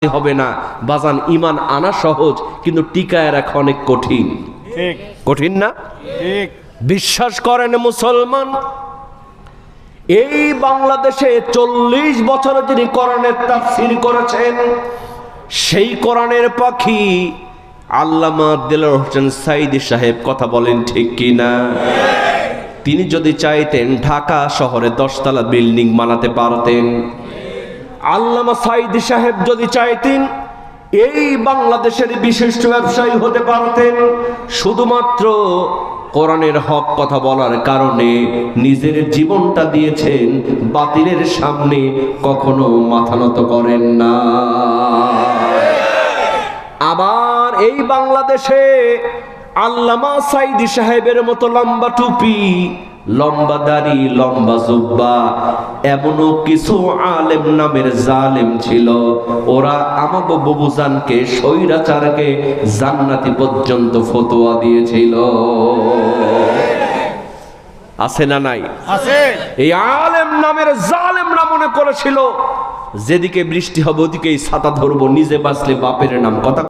হবে না বাজান। ঈমান আনা সহজ, কিন্তু টিকায় রাখা অনেক কঠিন। ঠিক কঠিন না? ঠিক বিশ্বাস করেন মুসলমান, এই বাংলাদেশে 40 বছর যিনি কোরআনের তাফসীর করেছেন, সেই কোরআনের পাখি আল্লামা দেলোয়ার হোসেন সাঈদী সাহেব, কথা বলেন ঠিক কি না? তিনি যদি চাইতেন ঢাকা শহরে 10 তলা বিল্ডিং বানাতে পারতেন। আল্লামা সাঈদী সাহেব যদি চাইতেন এই বাংলাদেশের বিশিষ্ট ব্যবসায়ী হতে পারতেন। শুধুমাত্র কোরআনের হক কথা বলার কারণে নিজের জীবনটা দিয়েছেন, বাতিলের সামনে কখনো মাথা নত করেন না। আবার এই বাংলাদেশে আল্লামা সাঈদী সাহেবের মতো লম্বা টুপি, লম্বা দাড়ি, লম্বা জুব্বা এমনও কিছু আলেম নামের জালেম ছিল, ওরা আমাগো বুবুজানকে, স্বৈরাচারকে জান্নাতি পর্যন্ত ফতোয়া দিয়েছিল। আছে না নাই? আছে। এই আলেম নামের জালেমরা মনে করেছিল যেদিকে বৃষ্টি হবে ওদিকেই ছাতা ধরবো, নিজে বাঁচলে বাপের নাম। কথা